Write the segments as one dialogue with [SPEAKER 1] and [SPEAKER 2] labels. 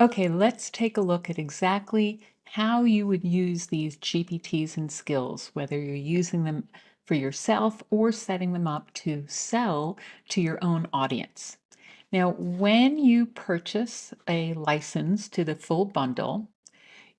[SPEAKER 1] Okay, let's take a look at exactly how you would use these GPTs and skills, whether you're using them for yourself or setting them up to sell to your own audience. Now, when you purchase a license to the full bundle,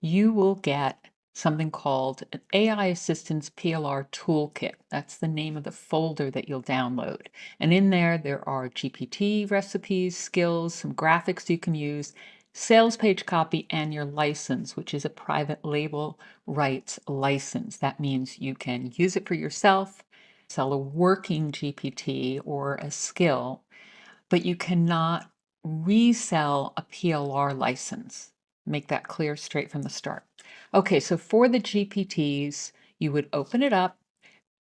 [SPEAKER 1] you will get something called an AI Assistants PLR Toolkit. That's the name of the folder that you'll download. And in there, there are GPT recipes, skills, some graphics you can use, sales page copy, and your license, which is a private label rights license. That means you can use it for yourself, sell a working GPT or a skill, but you cannot resell a PLR license. Make that clear straight from the start. Okay, so for the GPTs, you would open it up.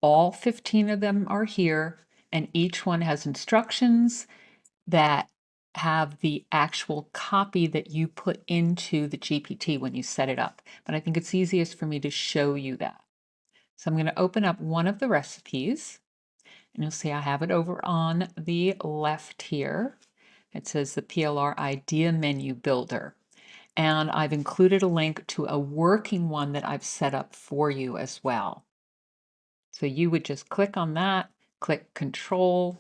[SPEAKER 1] All 15 of them are here, and each one has instructions that have the actual copy that you put into the GPT when you set it up. But I think it's easiest for me to show you that. So I'm going to open up one of the recipes, and you'll see I have it over on the left here. It says the PLR Idea Menu Builder. And I've included a link to a working one that I've set up for you as well. So you would just click on that, click Control,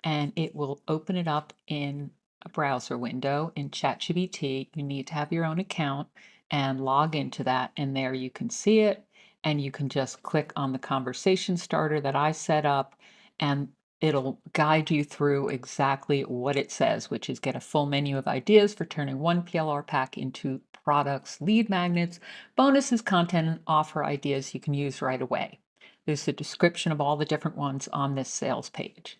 [SPEAKER 1] and it will open it up in a browser window in ChatGPT. You need to have your own account and log into that, and there you can see it. And you can just click on the conversation starter that I set up, and it'll guide you through exactly what it says, which is get a full menu of ideas for turning one PLR pack into products, lead magnets, bonuses, content, and offer ideas you can use right away. There's a description of all the different ones on this sales page.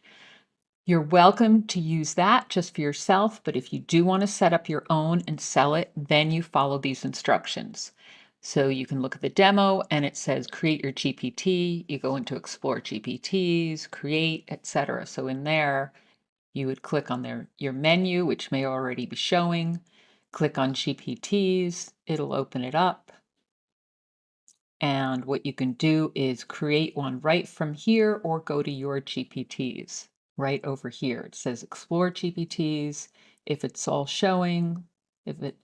[SPEAKER 1] You're welcome to use that just for yourself, but if you do want to set up your own and sell it, then you follow these instructions. So you can look at the demo and it says create your GPT. You go into explore GPTs, create, etc. So in there, you would click on your menu, which may already be showing, click on GPTs, it'll open it up. And what you can do is create one right from here or go to your GPTs right over here. It says explore GPTs. If it's all showing,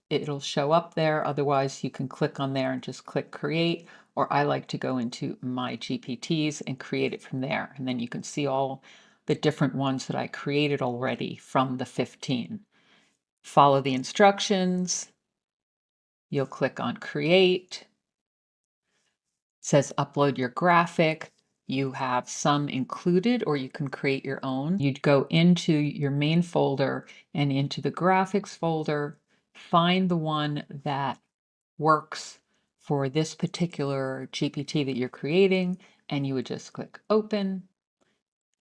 [SPEAKER 1] it'll show up there. Otherwise, you can click on there and just click create, or I like to go into my GPTs and create it from there. And then you can see all the different ones that I created already from the 15. Follow the instructions. You'll click on create. Says upload your graphic. You have some included, or you can create your own. You'd go into your main folder and into the graphics folder, find the one that works for this particular GPT that you're creating, and you would just click open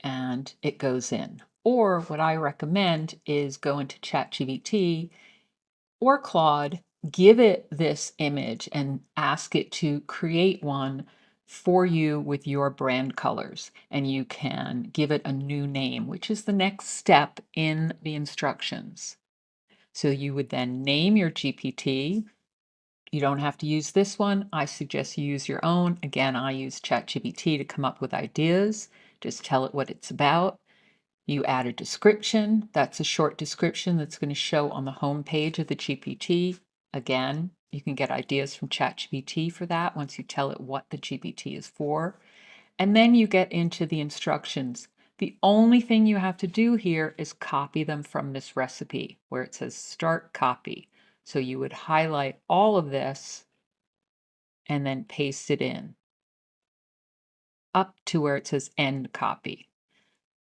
[SPEAKER 1] and it goes in. Or what I recommend is go into ChatGPT or Claude, give it this image and ask it to create one for you with your brand colors. And you can give it a new name, which is the next step in the instructions. So you would then name your GPT. You don't have to use this one. I suggest you use your own. Again, I use ChatGPT to come up with ideas. Just tell it what it's about. You add a description. That's a short description that's going to show on the home page of the GPT. Again, you can get ideas from ChatGPT for that once you tell it what the GPT is for. And then you get into the instructions. The only thing you have to do here is copy them from this recipe where it says start copy. So you would highlight all of this and then paste it in up to where it says end copy.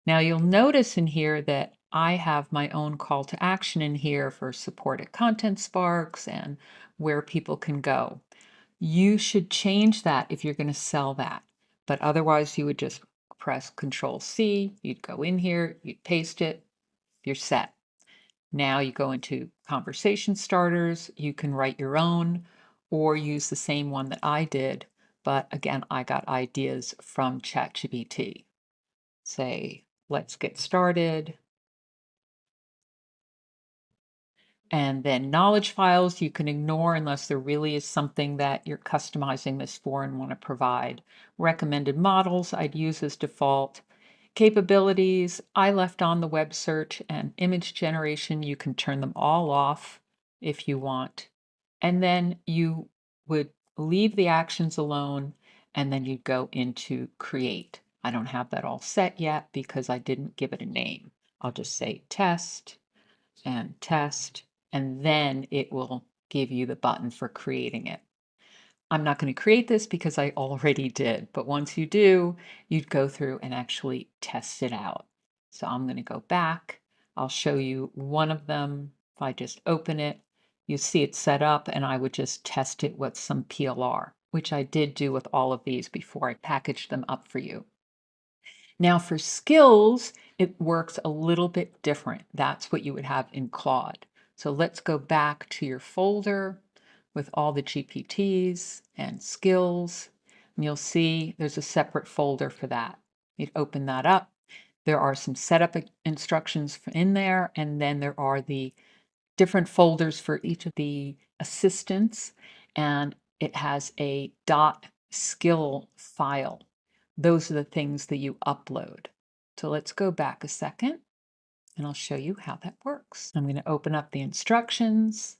[SPEAKER 1] Now you'll notice in here that I have my own call to action in here for support at Content Sparks and where people can go. You should change that if you're going to sell that. But otherwise you would just press Control C, you'd go in here, you'd paste it, you're set. Now you go into conversation starters, you can write your own or use the same one that I did. But again, I got ideas from ChatGPT. Say, let's get started. And then knowledge files you can ignore unless there really is something that you're customizing this for and want to provide. Recommended models I'd use as default. Capabilities I left on the web search and image generation. You can turn them all off. if you want. And then you would leave the actions alone and then you'd go into create. I don't have that all set yet because I didn't give it a name. I'll just say test, and then it will give you the button for creating it. I'm not going to create this because I already did, but once you do, you'd go through and actually test it out. So I'm going to go back. I'll show you one of them. If I just open it, you see it set up, and I would just test it with some PLR, which I did do with all of these before I packaged them up for you. Now for skills, it works a little bit different. That's what you would have in Claude. So let's go back to your folder with all the GPTs and skills. And you'll see there's a separate folder for that. You'd open that up. There are some setup instructions in there, and then there are the different folders for each of the assistants, and it has a .skill file. Those are the things that you upload. So let's go back a second and I'll show you how that works. I'm going to open up the instructions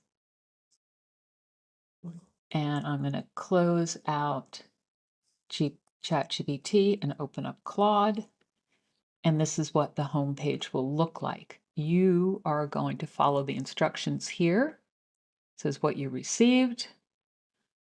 [SPEAKER 1] and I'm going to close out ChatGPT and open up Claude. And this is what the home page will look like. You are going to follow the instructions here. It says what you received.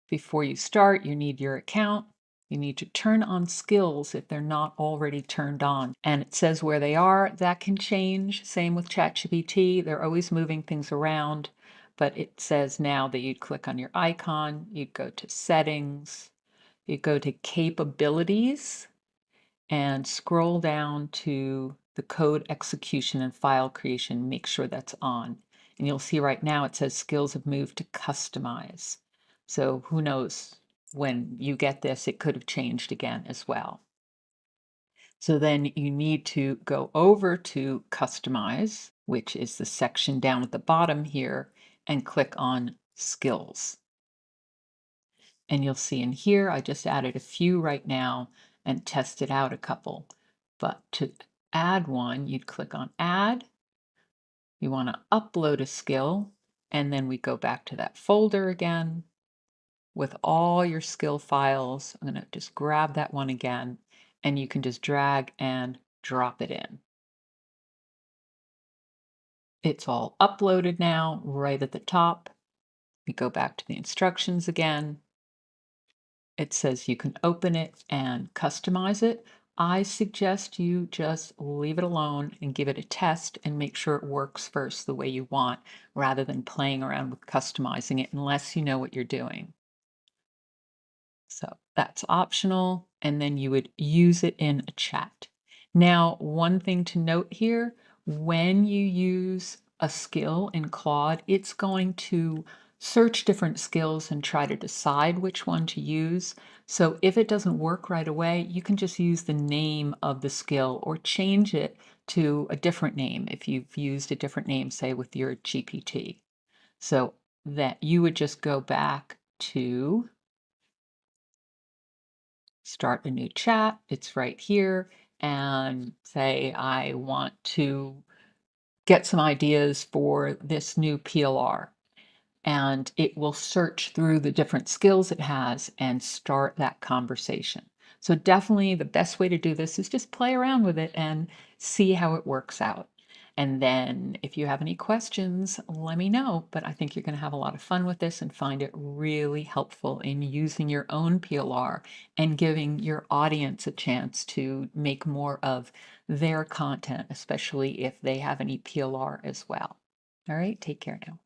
[SPEAKER 1] Before you start, you need your account. You need to turn on skills if they're not already turned on. And it says where they are. That can change. Same with ChatGPT. They're always moving things around. But it says now that you'd click on your icon, you'd go to settings, you'd go to capabilities, and scroll down to the code execution and file creation. Make sure that's on. And you'll see right now it says skills have moved to customize. So who knows, when you get this, it could have changed again as well. So then you need to go over to customize, which is the section down at the bottom here, and click on skills. And you'll see in here, I just added a few right now and tested out a couple. But to add one, you'd click on add. You want to upload a skill, and then we go back to that folder again with all your skill files. I'm going to just grab that one again, and you can just drag and drop it in. It's all uploaded now right at the top. We go back to the instructions again. It says you can open it and customize it. I suggest you just leave it alone and give it a test and make sure it works first the way you want, rather than playing around with customizing it unless you know what you're doing. So that's optional, and then you would use it in a chat. Now, one thing to note here, when you use a skill in Claude, it's going to search different skills and try to decide which one to use. So if it doesn't work right away, you can just use the name of the skill or change it to a different name if you've used a different name, say with your GPT. So that you would just go back to start a new chat. It's right here. And say, I want to get some ideas for this new PLR. And it will search through the different skills it has and start that conversation. So definitely the best way to do this is just play around with it and see how it works out. And then if you have any questions, let me know. But I think you're going to have a lot of fun with this and find it really helpful in using your own PLR and giving your audience a chance to make more of their content, especially if they have any PLR as well. All right, take care now.